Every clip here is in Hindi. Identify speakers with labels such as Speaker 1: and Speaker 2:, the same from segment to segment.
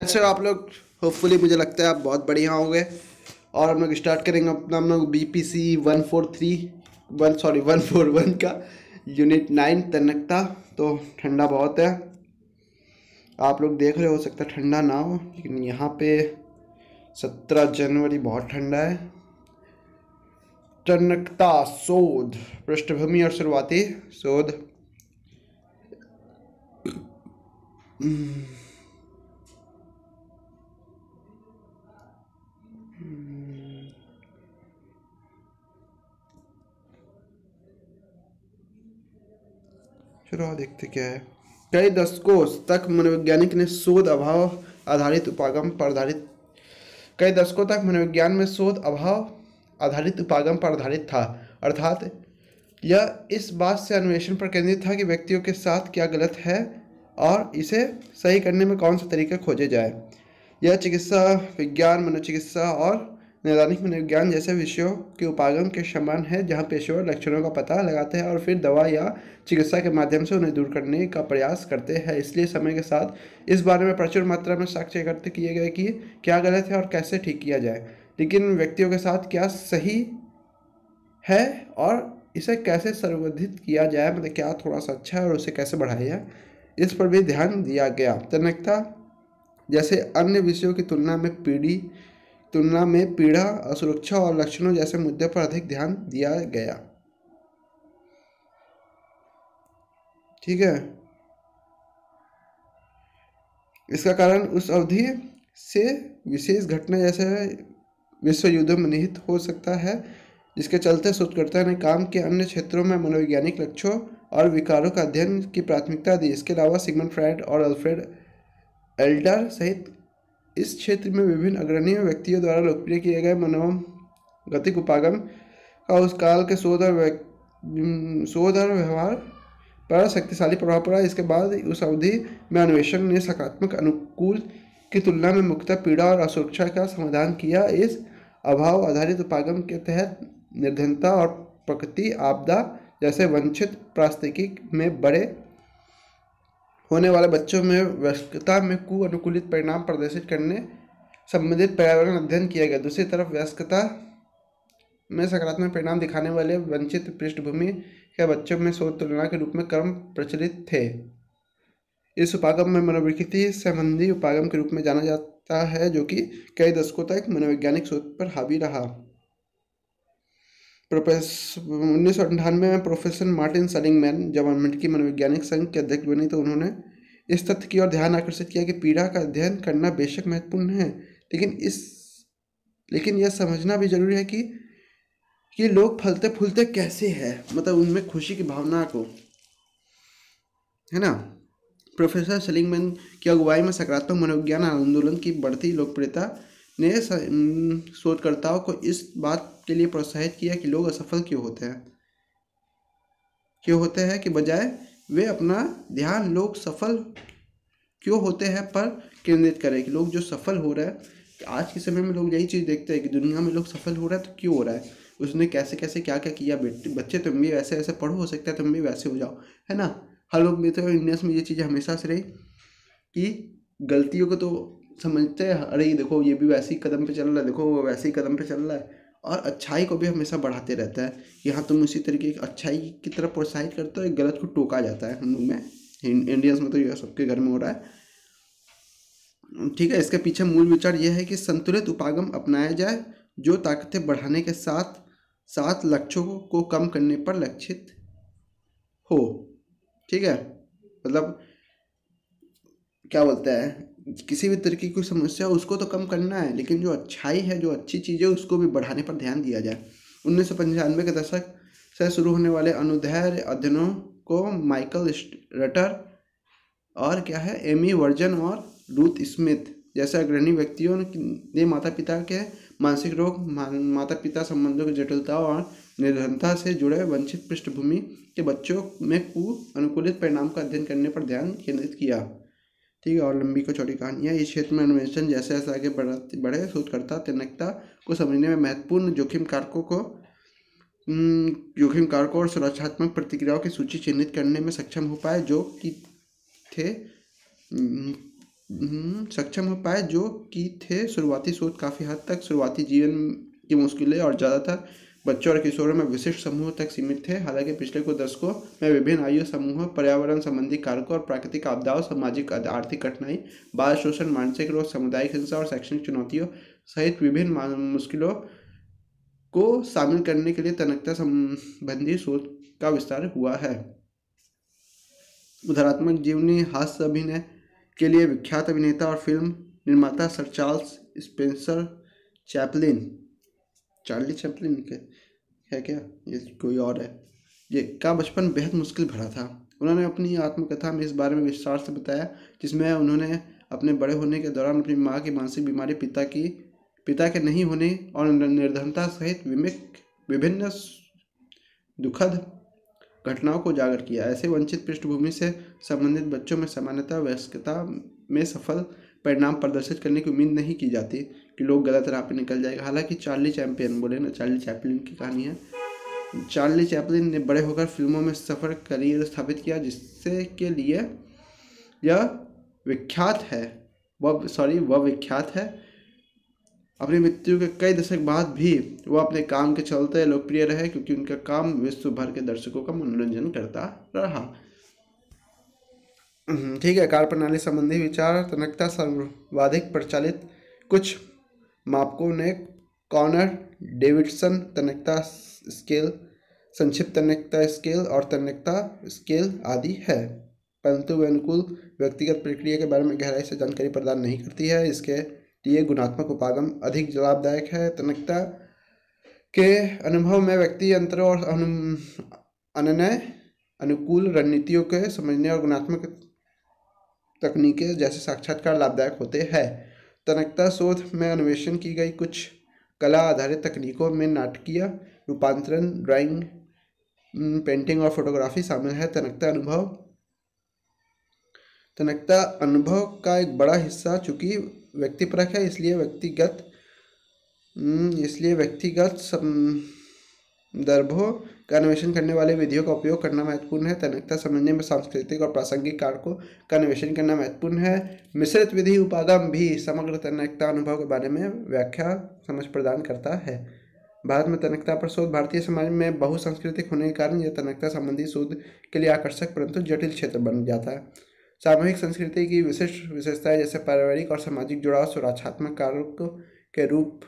Speaker 1: सर आप लोग होपफुली मुझे लगता है आप बहुत बढ़िया होंगे। और हम लोग स्टार्ट करेंगे अपना हम लोग BPC 141 का यूनिट 9 तन्यकता। तो ठंडा बहुत है, आप लोग देख रहे हो सकता है ठंडा ना हो, लेकिन यहाँ पे 17 जनवरी बहुत ठंडा है। तन्यकता शोध, पृष्ठभूमि और शुरुआती शोध। चलो देखते क्या है। कई दशकों तक मनोवैज्ञानिक ने शोध अभाव आधारित उपागम पर आधारित कई दशकों तक मनोविज्ञान में शोध अभाव आधारित उपागम पर आधारित था। अर्थात यह इस बात से अन्वेषण पर केंद्रित था कि व्यक्तियों के साथ क्या गलत है और इसे सही करने में कौन सा तरीका खोजे जाए। यह चिकित्सा विज्ञान, मनोचिकित्सा और नैदानिक मनोविज्ञान जैसे विषयों के उपागम के समान है, जहाँ पेशेवर लक्षणों का पता लगाते हैं और फिर दवा या चिकित्सा के माध्यम से उन्हें दूर करने का प्रयास करते हैं। इसलिए समय के साथ इस बारे में प्रचुर मात्रा में साक्ष्य एकत्र किए गए कि क्या गलत है और कैसे ठीक किया जाए, लेकिन व्यक्तियों के साथ क्या सही है और इसे कैसे संवर्धित किया जाए, मतलब क्या थोड़ा सा अच्छा है और उसे कैसे बढ़ाया जाए, इस पर भी ध्यान दिया गया। तन्यकता जैसे अन्य विषयों की तुलना में पीड़ा, असुरक्षा और लक्षणों जैसे मुद्दे पर अधिक ध्यान दिया गया। ठीक है, इसका कारण उस अवधि से विशेष घटना जैसे विश्व युद्ध में निहित हो सकता है, जिसके चलते शोधकर्ता ने काम के अन्य क्षेत्रों में मनोवैज्ञानिक लक्षणों और विकारों का अध्ययन की प्राथमिकता दी। इसके अलावा सिगमंड फ्रायड और अल्फ्रेड एडलर सहित इस क्षेत्र में विभिन्न अग्रणी व्यक्तियों द्वारा लोकप्रिय किए गए मनोगतिक उपागम का उस काल के शोध और व्यवहार पर शक्तिशाली प्रभाव पड़ा। इसके बाद उस अवधि में अन्वेषण ने सकारात्मक अनुकूल की तुलना में मुख्यतः पीड़ा और असुरक्षा का समाधान किया। इस अभाव आधारित उपागम के तहत निर्धनता और प्रकृति आपदा जैसे वंचित पारिस्थितिकी में बड़े होने वाले बच्चों में वयस्कता में अनुकूलित परिणाम प्रदर्शित करने संबंधित पर्यावरण अध्ययन किया गया। दूसरी तरफ वयस्कता में सकारात्मक परिणाम दिखाने वाले वंचित पृष्ठभूमि के बच्चों में शोध तुलना के रूप में क्रम प्रचलित थे। इस उपागम में मनोविकृति संबंधी उपागम के रूप में जाना जाता है, जो कि कई दशकों तक मनोवैज्ञानिक शोध पर हावी रहा। 1998 में प्रोफेसर मार्टिन सेलिगमैन जब अमेरिकी मनोवैज्ञानिक संघ के अध्यक्ष बने, तो उन्होंने इस तथ्य की ओर ध्यान आकर्षित किया कि पीड़ा का अध्ययन करना बेशक महत्वपूर्ण है, लेकिन यह समझना भी जरूरी है कि लोग फलते फूलते कैसे हैं, मतलब उनमें खुशी की भावना को, है ना। प्रोफेसर सेलिगमैन की अगुवाई में सकारात्मक मनोविज्ञान आंदोलन की बढ़ती लोकप्रियता ने शोधकर्ताओं को इस बात के लिए प्रोत्साहित किया कि लोग असफल क्यों होते हैं कि बजाय वे अपना ध्यान लोग सफल क्यों होते हैं पर केंद्रित करें, कि लोग जो सफल हो रहे हैं, आज के समय में लोग यही चीज़ देखते हैं कि दुनिया में लोग सफल हो रहा है तो क्यों हो रहा है, उसने कैसे कैसे क्या क्या किया। बच्चे तुम भी ऐसे ऐसे पढ़ो, हो सकता है तुम भी वैसे हो जाओ, है ना। हर लोग में तो इंडियंस में ये चीज़ हमेशा से रही कि गलतियों को तो समझते हैं, अरे ये देखो ये भी वैसे ही कदम पे चल रहा है, देखो वो वैसे ही कदम पे चल रहा है, और अच्छाई को भी हमेशा बढ़ाते रहता है कि हाँ तुम उसी तरीके की अच्छाई की तरफ प्रोत्साहित करते हो, गलत को टोका जाता है। हम लोग में इंडियंस में तो ये सबके घर में हो रहा है। ठीक है, इसके पीछे मूल विचार यह है कि संतुलित उपागम अपनाया जाए जो ताकतें बढ़ाने के साथ साथ लक्ष्यों को कम करने पर लक्षित हो। ठीक है, मतलब क्या बोलते हैं, किसी भी तरीके की समस्या उसको तो कम करना है, लेकिन जो अच्छाई है, जो अच्छी चीज़ है, उसको भी बढ़ाने पर ध्यान दिया जाए। 1995 के दशक से शुरू होने वाले अनुदैर्ध्य अध्ययनों को माइकल रटर और क्या है एमी वर्जन और रूथ स्मिथ जैसे अग्रणी व्यक्तियों ने माता पिता के मानसिक रोग, माता पिता संबंधों की जटिलताओं और निर्धनता से जुड़े वंचित पृष्ठभूमि के बच्चों में अनुकूलित परिणाम का अध्ययन करने पर ध्यान केंद्रित किया। ठीक है, और लंबी को छोटी कहानी है। इस क्षेत्र में अन्वेषण जैसे जैसे आगे बढ़े शोधकर्ता तन्यकता को समझने में महत्वपूर्ण जोखिम कारकों और सुरक्षात्मक प्रतिक्रियाओं की सूची चिन्हित करने में सक्षम हो पाए, जो कि थे सक्षम हो पाए जो कि थे शुरुआती शोध काफ़ी हद तक शुरुआती जीवन की मुश्किलें और ज़्यादातर बच्चों और किशोरों में विशिष्ट समूह तक सीमित थे। हालांकि पिछले कुछ दशकों में विभिन्न आयु समूहों, पर्यावरण संबंधी कारकों और प्राकृतिक आपदाओं, सामाजिक आर्थिक कठिनाई, बाल शोषण, मानसिक रोग, सामुदायिक हिंसा और शैक्षणिक चुनौतियों सहित विभिन्न मुश्किलों को शामिल करने के लिए तन्यकता संबंधी शोध का विस्तार हुआ है। उदाहरणात्मक जीवनी हास्य अभिनय के लिए विख्यात अभिनेता और फिल्म निर्माता sir Charles Spencer Chaplin, Charlie Chaplin के है क्या, ये कोई और है, ये का बचपन बेहद मुश्किल भरा था। उन्होंने अपनी आत्मकथा में इस बारे में विस्तार से बताया, जिसमें उन्होंने अपने बड़े होने के दौरान अपनी माँ की मानसिक बीमारी, पिता के नहीं होने और निर्धनता सहित विभिन्न दुखद घटनाओं को उजागर किया। ऐसे वंचित पृष्ठभूमि से संबंधित बच्चों में सामान्यतः वयस्कता में सफल परिणाम प्रदर्शित करने की उम्मीद नहीं की जाती कि लोग गलत राह पर निकल जाएगा। हालांकि चार्ली चैपलिन की कहानी है। चार्ली चैपलिन ने बड़े होकर फिल्मों में सफल करियर स्थापित किया, जिससे के लिए यह विख्यात है। अपनी मृत्यु के कई दशक बाद भी वह अपने काम के चलते लोकप्रिय रहे, क्योंकि उनका काम विश्व भर के दर्शकों का मनोरंजन करता रहा। ठीक है, कार्यप्रणाली संबंधी विचार। तन्यकता सर्वाधिक प्रचलित कुछ मापकों ने कॉनर डेविडसन तन्यकता स्केल, संक्षिप्त तन्यकता स्केल और तन्यकता स्केल आदि है, परंतु वे अनुकूल व्यक्तिगत प्रक्रिया के बारे में गहराई से जानकारी प्रदान नहीं करती है। इसके लिए गुणात्मक उपागम अधिक लाभदायक है। तन्यकता के अनुभव में व्यक्ति अंतरों और अनन्य अनुकूल रणनीतियों के समझने और गुणात्मक तकनीकें जैसे साक्षात्कार लाभदायक होते हैं। तन्यकता शोध में अन्वेषण की गई कुछ कला आधारित तकनीकों में नाटकीय रूपांतरण, ड्राइंग, पेंटिंग और फोटोग्राफी शामिल है। तन्यकता अनुभव का एक बड़ा हिस्सा चूंकि व्यक्तिपरक है, इसलिए व्यक्तिगत संदर्भों का अन्वेषण करने वाले विधियों का उपयोग करना महत्वपूर्ण है। तन्यकता समझने में सांस्कृतिक और प्रासंगिक कारकों का अन्वेषण करना महत्वपूर्ण है। मिश्रित विधि उपागम भी समग्र तन्यकता अनुभव के बारे में व्याख्या समझ प्रदान करता है। भारत में तन्यकता पर शोध। भारतीय समाज में बहुसांस्कृतिक होने के कारण यह तन्यकता संबंधी शोध के लिए आकर्षक परंतु जटिल क्षेत्र बन जाता है। सामूहिक संस्कृति की विशिष्ट विशेषताएं जैसे पारिवारिक और सामाजिक जुड़ाव सुरक्षात्मक कारकों के रूप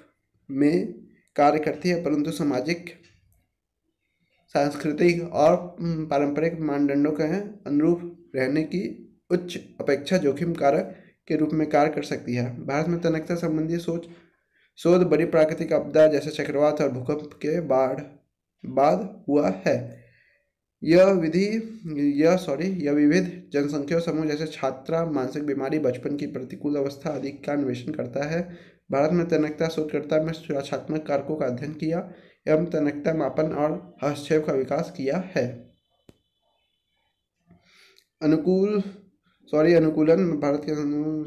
Speaker 1: में कार्य करती है, परंतु सामाजिक, सांस्कृतिक और पारंपरिक मानदंडों के अनुरूप रहने की उच्च अपेक्षा जोखिम कारक के रूप में कार्य कर सकती है। भारत में तन्यकता संबंधी शोध बड़ी प्राकृतिक आपदा जैसे चक्रवात और भूकंप के बाद हुआ है। यह विविध जनसंख्या समूह जैसे छात्रा, मानसिक बीमारी, बचपन की प्रतिकूल अवस्था आदि का अन्वेषण करता है। भारत में तन्यकता शोधकर्ता में सुरक्षात्मक कारकों का अध्ययन किया एवं तन्यकता मापन और हस्तक्षेप का विकास किया है। अनुकूलन भारत के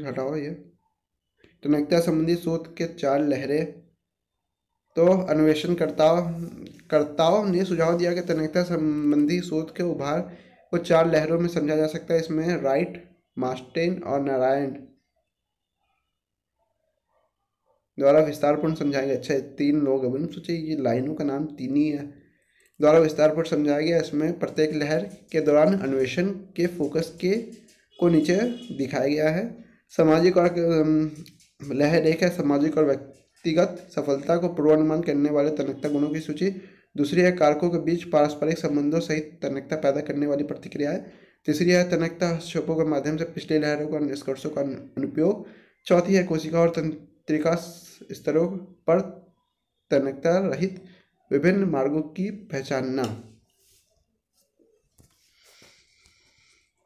Speaker 1: हटाओ ये तन्यकता संबंधी शोध के 4 लहरें। तो अन्वेषणकर्ताओं ने सुझाव दिया कि तन्यकता संबंधी शोध के उभार को 4 लहरों में समझा जा सकता है। इसमें राइट, मार्स्टेन और नारायण द्वारा विस्तारपूर्ण समझाया गया। अच्छा, 3 लोग हैं, सोचिए ये लाइनों का नाम 3 ही है। द्वारा विस्तारपूर्ण समझाया गया। इसमें प्रत्येक लहर के दौरान अन्वेषण के फोकस को नीचे दिखाया गया है। सामाजिक और लहर 1 है सामाजिक और व्यक्तिगत सफलता को पूर्वानुमान करने वाले तन्यकता गुणों की सूची। दूसरी है कारकों के बीच पारस्परिक संबंधों सहित तन्यकता पैदा करने वाली प्रतिक्रियाएं। तीसरी है तन्यकता हस्तक्षेपों के माध्यम से पिछली लहरों का निष्कर्षों का अनुप्रयोग। चौथी है कोशिका और तंत्रिका स्तरों पर तन्यकता रहित विभिन्न मार्गों की पहचानना।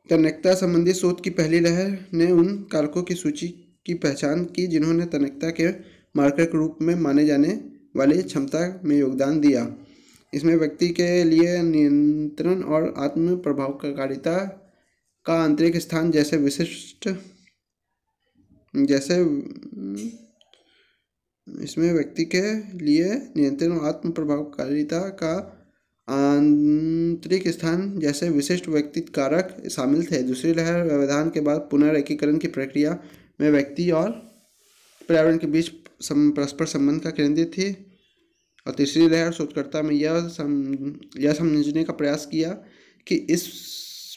Speaker 1: तन्यकता संबंधी शोध की पहली लहर ने उन कारकों की सूची की पहचान की जिन्होंने तन्यकता के मार्कर के रूप में माने जाने वाली क्षमता में योगदान दिया। इसमें व्यक्ति के लिए नियंत्रण और आत्म प्रभावकारिता का आंतरिक स्थान जैसे इसमें व्यक्ति के लिए नियंत्रण और आत्म प्रभावकारिता का आंतरिक स्थान जैसे विशिष्ट व्यक्तित्व कारक शामिल थे। दूसरी लहर व्यवधान के बाद पुनर्एकीकरण की प्रक्रिया में व्यक्ति और पर्यावरण के बीच परस्पर संबंध का केंद्रित थी। और तीसरी लहर शोधकर्ता में यह समझने का प्रयास किया कि इस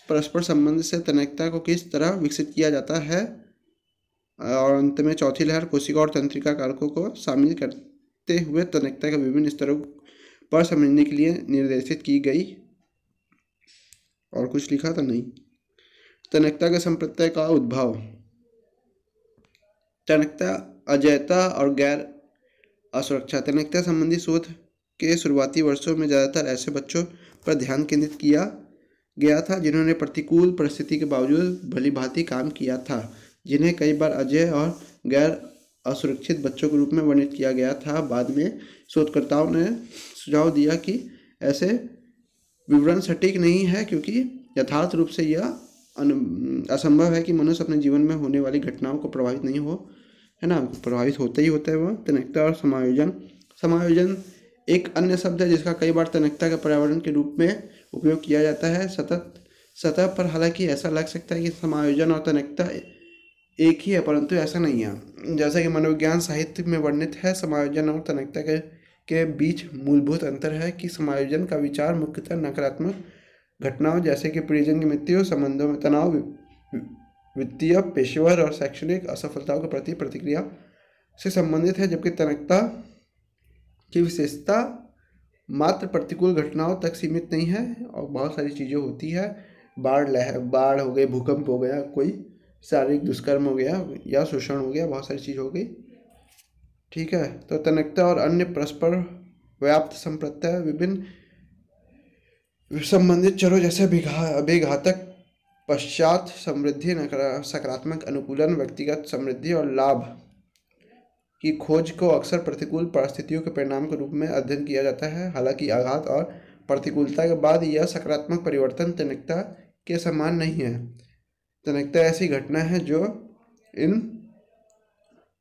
Speaker 1: परस्पर संबंध से तन्यकता को किस तरह विकसित किया जाता है। और अंत में चौथी लहर कोशिका और तंत्रिका कारकों को शामिल करते हुए तन्यकता के विभिन्न स्तरों पर समझने के लिए निर्देशित की गई। और कुछ लिखा था नहीं। तन्यकता के संप्रत्यय का उद्भव। तन्यकता अजैयता और गैर असुरक्षा। तन्यकता संबंधी शोध के शुरुआती वर्षों में ज़्यादातर ऐसे बच्चों पर ध्यान केंद्रित किया गया था जिन्होंने प्रतिकूल परिस्थिति के बावजूद भली भांति काम किया था, जिन्हें कई बार अजय और गैर असुरक्षित बच्चों के रूप में वर्णित किया गया था। बाद में शोधकर्ताओं ने सुझाव दिया कि ऐसे विवरण सटीक नहीं है, क्योंकि यथार्थ रूप से यह असंभव है कि मनुष्य अपने जीवन में होने वाली घटनाओं को प्रभावित नहीं हो, है ना, प्रभावित होता ही होता है वह। तन्यकता और समायोजन। समायोजन एक अन्य शब्द है जिसका कई बार तन्यकता के पर्यावरण के रूप में उपयोग किया जाता है सतह पर। हालांकि ऐसा लग सकता है कि समायोजन और तन्यकता एक ही है, परंतु ऐसा नहीं है। जैसा कि मनोविज्ञान साहित्य में वर्णित है, समायोजन और तन्यकता के बीच मूलभूत अंतर है कि समायोजन का विचार मुख्यतः नकारात्मक घटनाओं जैसे कि प्रियजन की मृत्यु, संबंधों में तनाव, वित्तीय, पेशेवर और शैक्षणिक असफलताओं के प्रति प्रतिक्रिया से संबंधित है, जबकि तन्यकता की विशेषता मात्र प्रतिकूल घटनाओं तक सीमित नहीं है और बहुत सारी चीज़ें होती है। बाढ़ हो गई, भूकंप हो गया, कोई शारीरिक दुष्कर्म हो गया या शोषण हो गया, बहुत सारी चीज़ हो गई। ठीक है, तो तन्यकता और अन्य परस्पर व्याप्त संप्रत्यय विभिन्न संबंधित चरों जैसे अभिघातक, पश्चात समृद्धि, सकारात्मक अनुकूलन, व्यक्तिगत समृद्धि और लाभ की खोज को अक्सर प्रतिकूल परिस्थितियों के परिणाम के रूप में अध्ययन किया जाता है। हालांकि आघात और प्रतिकूलता के बाद यह सकारात्मक परिवर्तन तन्यकता के समान नहीं है। तन्यकता ऐसी घटना है जो इन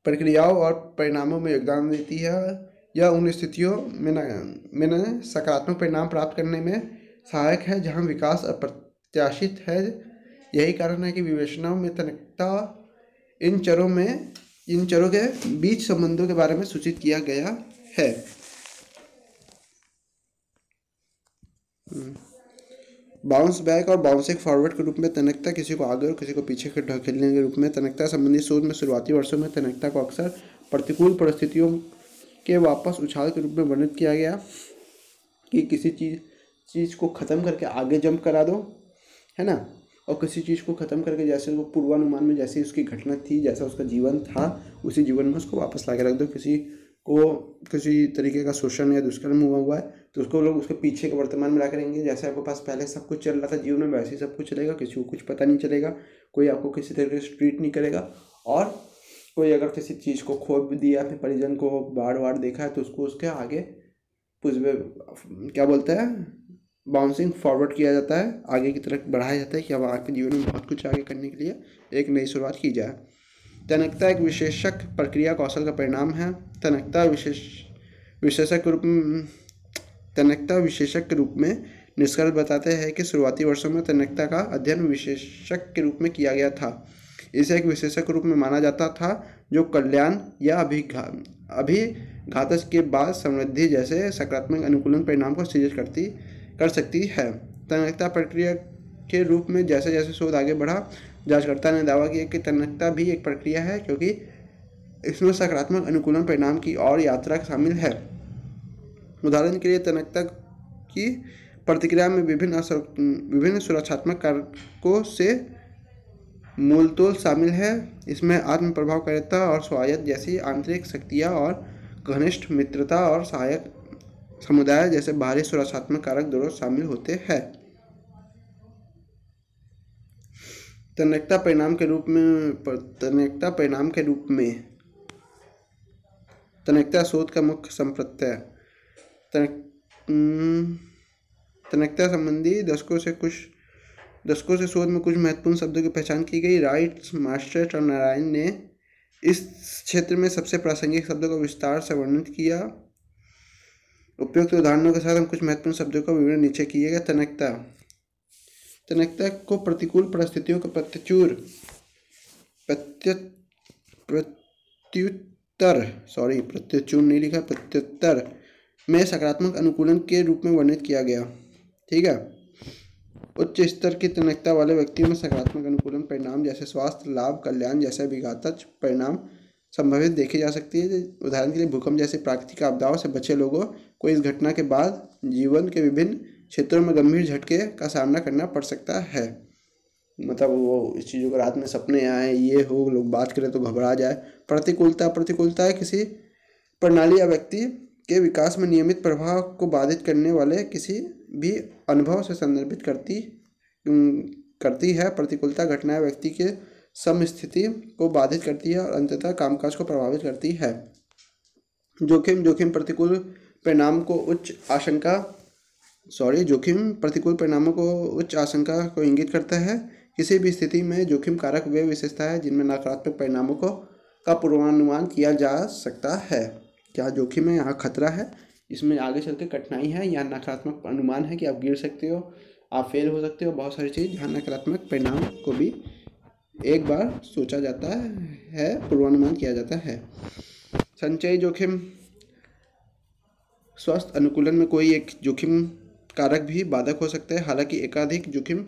Speaker 1: प्रक्रियाओं और परिणामों में योगदान देती है या उन स्थितियों में सकारात्मक परिणाम प्राप्त करने में सहायक है जहां विकास अप्रत्याशित है। यही कारण है कि विवेचनाओं में तन्यकता इन चरों के बीच संबंधों के बारे में सूचित किया गया है। बाउंस बैक और बाउंसिंग फॉरवर्ड के रूप में तन्यकता किसी को आगे और किसी को पीछे ढकेलने के रूप में। तन्यकता संबंधी शोध में शुरुआती वर्षों में तन्यकता को अक्सर प्रतिकूल परिस्थितियों के वापस उछाल के रूप में वर्णित किया गया कि किसी चीज़ को ख़त्म करके आगे जंप करा दो, है ना, और किसी चीज़ को ख़त्म करके जैसे वो पूर्वानुमान में जैसी उसकी घटना थी, जैसा उसका जीवन था, उसी जीवन में उसको वापस ला के रख दो। किसी को किसी तरीके का शोषण या दुष्कर्म हुआ है तो उसको लोग उसके पीछे के वर्तमान में ला करेंगे। जैसे आपके पास पहले सब कुछ चल रहा था जीवन में, वैसे ही सब कुछ चलेगा, किसी को कुछ पता नहीं चलेगा, कोई आपको किसी तरीके से ट्रीट नहीं करेगा। और कोई अगर किसी चीज़ को खो भी दिया, अपने परिजन को बाढ़ देखा है तो उसको उसके आगे क्या बोलते हैं, बाउंसिंग फॉरवर्ड किया जाता है, आगे की तरफ बढ़ाया जाता है कि अब आपके जीवन में बहुत कुछ आगे करने के लिए एक नई शुरुआत की जाए। तन्यकता एक विशेषक प्रक्रिया कौशल का परिणाम है। तन्यकता विशेषक के रूप में निष्कर्ष बताते हैं कि शुरुआती वर्षों में तन्यकता का अध्ययन विशेषक के रूप में किया गया था। इसे एक विशेषक के रूप में माना जाता था जो कल्याण या अभिघात के बाद समृद्धि जैसे सकारात्मक अनुकूलन परिणाम को सृजित कर सकती है। तन्यकता प्रक्रिया के रूप में जैसे जैसे शोध आगे बढ़ा, जांचकर्ता ने दावा किया कि तन्यकता भी एक प्रक्रिया है, क्योंकि इसमें सकारात्मक अनुकूलन परिणाम की और यात्रा शामिल है। उदाहरण के लिए तन्यकता की प्रतिक्रिया में विभिन्न सुरक्षात्मक कारकों से मूलतोल शामिल है। इसमें आत्म प्रभावकारिता और स्वायत्त जैसी आंतरिक शक्तियाँ और घनिष्ठ मित्रता और सहायक समुदाय जैसे बाहरी सुरक्षात्मक कारक दोनों शामिल होते हैं। तन्यकता परिणाम के रूप में तन्यकता शोध का मुख्य संप्रत्यय। तन्यकता संबंधी दशकों से शोध में कुछ महत्वपूर्ण शब्दों की पहचान की गई। राइट, मास्टर्स और नारायण ने इस क्षेत्र में सबसे प्रासंगिक शब्दों का विस्तार से वर्णन किया। उपयुक्त उदाहरणों के साथ हम कुछ महत्वपूर्ण शब्दों का विवरण नीचे किए गए। तन्यकता को प्रतिकूल परिस्थितियों का प्रत्युत्तर नहीं लिखा, प्रत्युत्तर में सकारात्मक अनुकूलन के रूप में वर्णित किया गया। ठीक है, उच्च स्तर की तन्यकता वाले व्यक्तियों में सकारात्मक अनुकूलन परिणाम जैसे स्वास्थ्य लाभ, कल्याण जैसे विघातक परिणाम संभावित देखी जा सकती है। उदाहरण के लिए भूकंप जैसे प्राकृतिक आपदाओं से बचे लोगों को इस घटना के बाद जीवन के विभिन्न क्षेत्रों में गंभीर झटके का सामना करना पड़ सकता है। मतलब वो इस चीज़ों को रात में सपने आए, ये हो, लोग बात करें तो घबरा जाए। प्रतिकूलता है किसी प्रणाली या व्यक्ति के विकास में नियमित प्रभाव को बाधित करने वाले किसी भी अनुभव से संदर्भित करती है। प्रतिकूलता घटनाएं व्यक्ति के समस्थिति को बाधित करती है और अंततः कामकाज को प्रभावित करती है। जोखिम प्रतिकूल परिणामों को उच्च आशंका को इंगित करता है। किसी भी स्थिति में जोखिम कारक वे विशेषता है जिनमें नकारात्मक परिणामों का पूर्वानुमान किया जा सकता है। क्या जोखिम है? यहाँ खतरा है, इसमें आगे चल के कठिनाई है। यहाँ नकारात्मक अनुमान है कि आप गिर सकते हो, आप फेल हो सकते हो, बहुत सारी चीज़। यहाँ नकारात्मक परिणाम को भी एक बार सोचा जाता है, पूर्वानुमान किया जाता है। संचयी जोखिम, स्वस्थ अनुकूलन में कोई एक जोखिम कारक भी बाधक हो सकता है। हालांकि एकाधिक जोखिम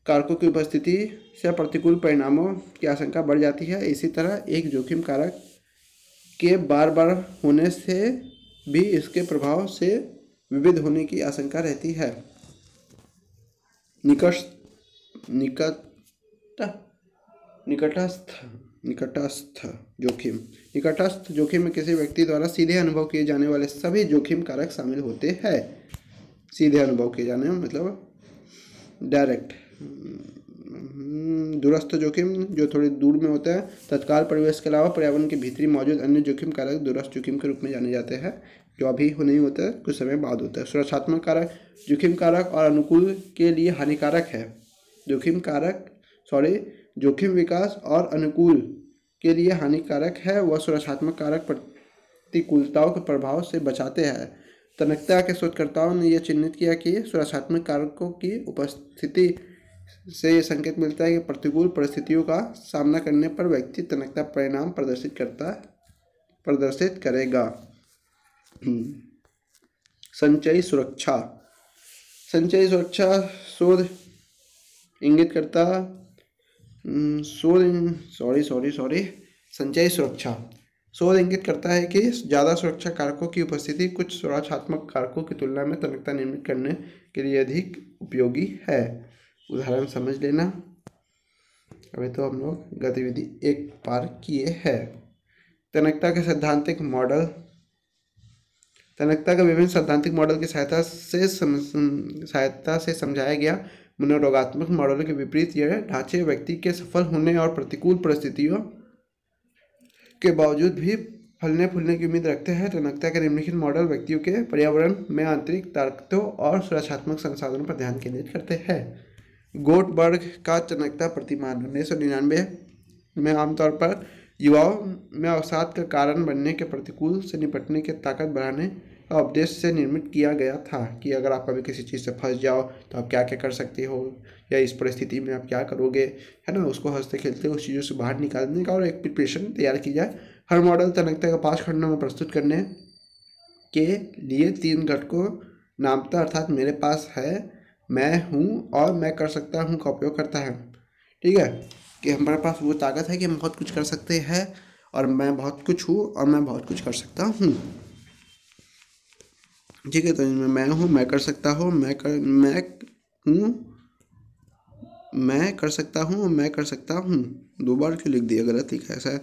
Speaker 1: कारकों की उपस्थिति से प्रतिकूल परिणामों की आशंका बढ़ जाती है। इसी तरह एक जोखिम कारक के बार बार होने से भी इसके प्रभाव से विविध होने की आशंका रहती है। निकटस्थ जोखिम में किसी व्यक्ति द्वारा सीधे अनुभव किए जाने वाले सभी जोखिम कारक शामिल होते हैं। सीधे अनुभव किए जाने मतलब डायरेक्ट। दूरस्थ जोखिम जो थोड़ी दूर में होता है। तत्काल परिवेश के अलावा पर्यावरण के भीतरी मौजूद अन्य जोखिम कारक दूरस्थ जोखिम के रूप में जाने जाते हैं, जो अभी नहीं होता है, कुछ समय बाद होता है। सुरक्षात्मक कारक जोखिम कारक और अनुकूल के लिए हानिकारक है। जोखिम विकास और अनुकूल के लिए हानिकारक है। वह सुरक्षात्मक कारक प्रतिकूलताओं के प्रभाव से बचाते हैं। तन्यकता के शोधकर्ताओं ने यह चिन्हित किया कि सुरक्षात्मक कारकों की उपस्थिति से ये संकेत मिलता है कि प्रतिकूल परिस्थितियों का सामना करने पर व्यक्ति तन्यकता परिणाम प्रदर्शित करेगा। संचयी सुरक्षा शोध इंगित करता है कि ज़्यादा सुरक्षा कारकों की उपस्थिति कुछ सुरक्षात्मक कारकों की तुलना में तन्यकता निर्मित करने के लिए अधिक उपयोगी है। उदाहरण समझ लेना। अभी तो हम लोग गतिविधि 1 पार किए हैं। तन्यकता के सैद्धांतिक मॉडल। तन्यकता का विभिन्न सैद्धांतिक मॉडल की सहायता से समझाया गया। मनोरोगात्मक मॉडलों के विपरीत यह ढांचे व्यक्ति के सफल होने और प्रतिकूल परिस्थितियों के बावजूद भी फलने फूलने की उम्मीद रखते हैं। तन्यकता के निम्नलिखित मॉडल व्यक्तियों के पर्यावरण में आंतरिक ताकतों और सुरक्षात्मक संसाधनों पर ध्यान केंद्रित करते हैं। गोटबर्ग का तन्यकता प्रतिमान 1999 में आमतौर पर युवाओं में अवसाद का कारण बनने के प्रतिकूल से निपटने की ताकत बढ़ाने का उद्देश्य से निर्मित किया गया था कि अगर आप कभी किसी चीज़ से फंस जाओ तो आप क्या क्या कर सकते हो, या इस परिस्थिति में आप क्या करोगे, है ना, उसको हंसते खेलते उस चीज़ों से बाहर निकालने का और एक प्रिपरेशन तैयार की जाए। हर मॉडल तन्यकता का 5 खंडों में प्रस्तुत करने के लिए 3 घटकों नामता अर्थात मेरे पास है, मैं हूँ और मैं कर सकता हूँ का उपयोग करता है। ठीक है, कि हमारे पास वो ताकत है कि हम बहुत कुछ कर सकते हैं, और मैं बहुत कुछ हूँ और मैं बहुत कुछ कर सकता हूँ। ठीक है, तो इनमें मैं हूँ, मैं कर सकता हूँ, मैं कर सकता हूँ, मैं कर सकता हूँ। 2 बार क्यों लिख दिया, गलत लिखा है ऐसा।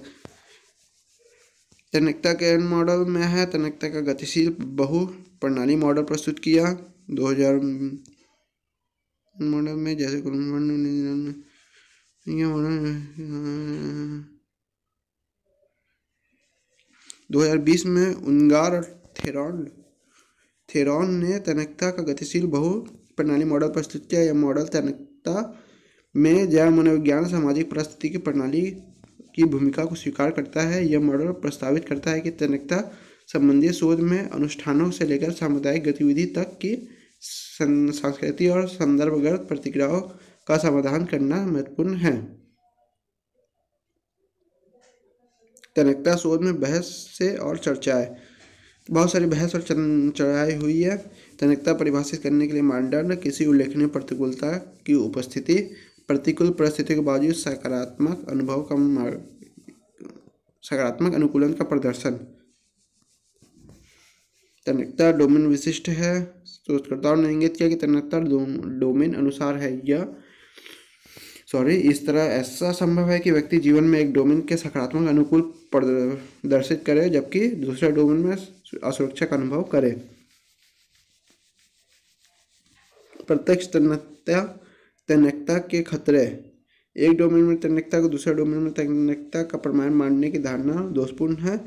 Speaker 1: तन्यकता के मॉडल में है तन्यकता का गतिशील बहु प्रणाली मॉडल प्रस्तुत किया 2000 मॉडल में, जैसे 2020 में उंगार और थेरॉन ने तन्यकता का गतिशील बहु प्रणाली मॉडल प्रस्तुत किया। यह मॉडल तन्यकता में जैव मनोविज्ञान सामाजिक परिस्थिति की प्रणाली की भूमिका को स्वीकार करता है। यह मॉडल प्रस्तावित करता है कि तन्यकता संबंधी शोध में अनुष्ठानों से लेकर सामुदायिक गतिविधि तक की संस्कृति और संदर्भगत प्रतिक्रियाओं का समाधान करना महत्वपूर्ण है। तन्यकता शोध में बहस से और चर्चाएं, बहुत सारी बहस और चर्चाएं हुई है। तन्यकता परिभाषित करने के लिए मानदंड, किसी उल्लेखनीय प्रतिकूलता की उपस्थिति, प्रतिकूल परिस्थितियों के बावजूद सकारात्मक अनुभव का सकारात्मक अनुकूलन का प्रदर्शन। तन्यकता डोमेन विशिष्ट है। शोधकर्ताओं ने इंगित किया कि तन्यकता डोमेन अनुसार है या इस तरह ऐसा संभव है कि व्यक्ति जीवन में एक डोमेन के सकारात्मक अनुकूल प्रदर्शित करे जबकि दूसरे डोमेन में असुरक्षा का अनुभव करे। प्रत्यक्ष तन्यकता के खतरे, एक डोमेन में तन्यकता को दूसरे डोमेन में तन्यकता का प्रमाण मानने की धारणा दोषपूर्ण है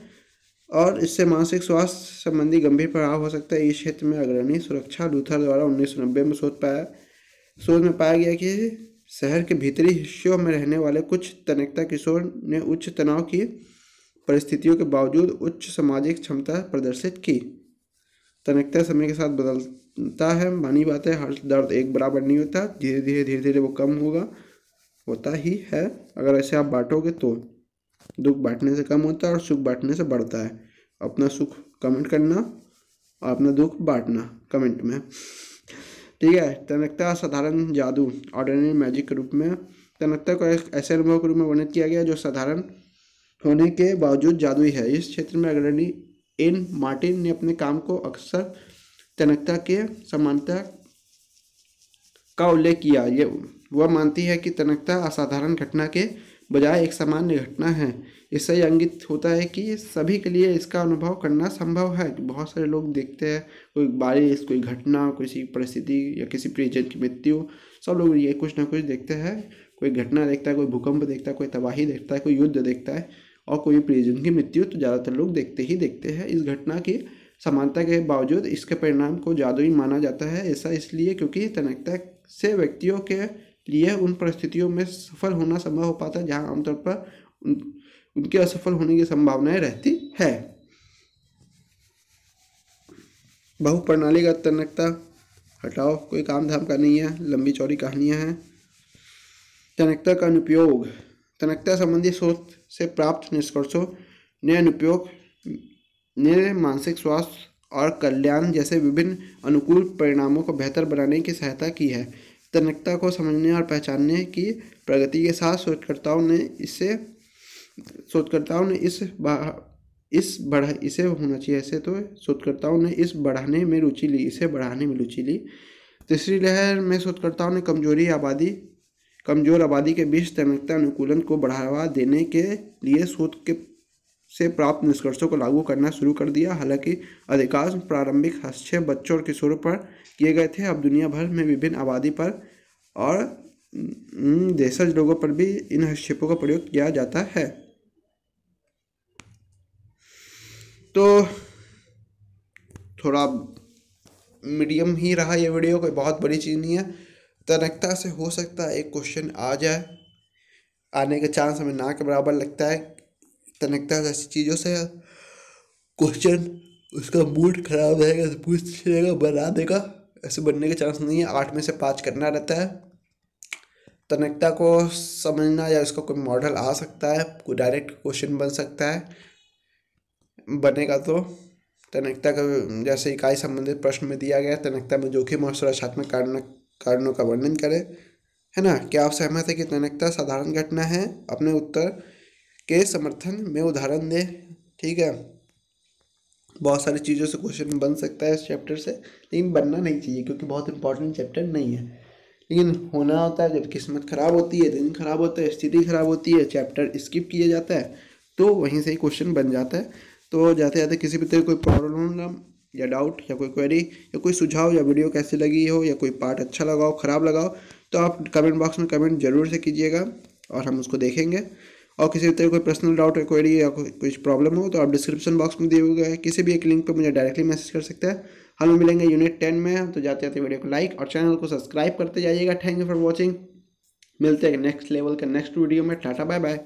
Speaker 1: और इससे मानसिक स्वास्थ्य संबंधी गंभीर प्रभाव हो सकता है। इस क्षेत्र में अग्रणी सुरक्षा लूथर द्वारा 1990 में शोध में पाया गया कि शहर के भीतरी हिस्सों में रहने वाले कुछ तन्यकता किशोर ने उच्च तनाव की परिस्थितियों के बावजूद उच्च सामाजिक क्षमता प्रदर्शित की। तन्यकता समय के साथ बदलता है, मानी बात है, हर दर्द एक बराबर नहीं होता, धीरे धीरे वो कम होता ही है। अगर ऐसे आप बांटोगे तो दुख बांटने से कम होता है और सुख बांटने से बढ़ता है। अपना सुख कमेंट करना और अपना दुख बांटना कमेंट में, ठीक है। तन्यकता साधारण जादू, ऑर्डिनरी मैजिक के रूप में, तन्यकता को एक ऐसे अनुभव के रूप में वर्णित किया गया जो साधारण होने के बावजूद जादुई है। इस क्षेत्र में अग्रणी एन मार्टिन ने अपने काम को अक्सर तन्यकता के समानता का उल्लेख किया। ये वह मानती है कि तन्यकता असाधारण घटना के बजाय एक सामान्य घटना है। इससे यह इंगित होता है कि सभी के लिए इसका अनुभव करना संभव है। बहुत सारे लोग देखते हैं कोई बारिश, कोई घटना, किसी परिस्थिति या किसी प्रियजन की मृत्यु, सब लोग ये कुछ ना कुछ देखते हैं। कोई घटना देखता है, कोई भूकंप देखता है, कोई तबाही देखता है, कोई युद्ध देखता है और कोई प्रियजन की मृत्यु तो ज़्यादातर लोग देखते ही देखते हैं। इस घटना की समानता के बावजूद इसके परिणाम को जादुई माना जाता है। ऐसा इसलिए क्योंकि तन्यकता से व्यक्तियों के लिए उन परिस्थितियों में सफल होना संभव हो पाता है जहाँ आमतौर पर उनके असफल होने की संभावनाएं रहती है। बहुप्रणालीगत तन्यकता हटाओ, कोई काम धाम का नहीं है, लंबी चौड़ी कहानियां हैं। तन्यकता का अनुपयोग, तन्यकता संबंधी शोध से प्राप्त निष्कर्षों ने अनुपयोग ने मानसिक स्वास्थ्य और कल्याण जैसे विभिन्न अनुकूल परिणामों को बेहतर बनाने की सहायता की है। तन्यकता को समझने और पहचानने की प्रगति के साथ शोधकर्ताओं ने इसे बढ़ाने में रुचि ली। तीसरी लहर में शोधकर्ताओं ने कमजोर आबादी के बीच तन्यकता अनुकूलन को बढ़ावा देने के लिए से प्राप्त निष्कर्षों को लागू करना शुरू कर दिया। हालांकि अधिकांश प्रारंभिक हस्तक्षेप बच्चों और किशोरों पर किए गए थे। अब दुनिया भर में विभिन्न आबादी पर और देशज लोगों पर भी इन हस्तक्षेपों का प्रयोग किया जाता है। तो थोड़ा मीडियम ही रहा ये वीडियो, कोई बहुत बड़ी चीज़ नहीं है। तन्यकता से हो सकता है एक क्वेश्चन आ जाए, आने के चांस हमें ना के बराबर लगता है। तन्यकता जैसी चीज़ों से क्वेश्चन उसका मूड खराब रहेगा तो पूछ लेगा, बना देगा, ऐसे बनने के चांस नहीं है। 8 में से 5 करना रहता है। तन्यकता को समझना या इसका कोई मॉडल आ सकता है, कोई डायरेक्ट क्वेश्चन बन सकता है, बनेगा तो। तन्यकता का जैसे इकाई संबंधित प्रश्न में दिया गया, तन्यकता में जोखिम और सुरक्षात्मक कारणों का वर्णन करें, है ना। क्या आप सहमत है कि तन्यकता साधारण घटना है? अपने उत्तर के समर्थन में उदाहरण दें, ठीक है। बहुत सारी चीज़ों से क्वेश्चन बन सकता है इस चैप्टर से, लेकिन बनना नहीं चाहिए क्योंकि बहुत इंपॉर्टेंट चैप्टर नहीं है। लेकिन होना होता है जब किस्मत खराब होती है, दिन खराब होता है, स्थिति खराब होती है, चैप्टर स्किप किया जाता है, तो वहीं से ही क्वेश्चन बन जाता है। तो जाते जाते किसी भी तरह कोई प्रॉब्लम या डाउट या कोई क्वेरी या कोई सुझाव या वीडियो कैसी लगी हो या कोई पार्ट अच्छा लगा हो, ख़राब लगा हो, तो आप कमेंट बॉक्स में कमेंट जरूर से कीजिएगा और हम उसको देखेंगे। और किसी भी तरह कोई पर्सनल डाउट या क्वेरी या कुछ प्रॉब्लम हो तो आप डिस्क्रिप्शन बॉक्स में दिए हुए किसी भी एक लिंक पर मुझे डायरेक्टली मैसेज कर सकते हैं। हम मिलेंगे यूनिट 10 में। तो जाते जाते वीडियो को लाइक और चैनल को सब्सक्राइब करते जाइएगा। Thank you for watching. मिलते हैं नेक्स्ट लेवल के नेक्स्ट वीडियो में। Tata bye bye.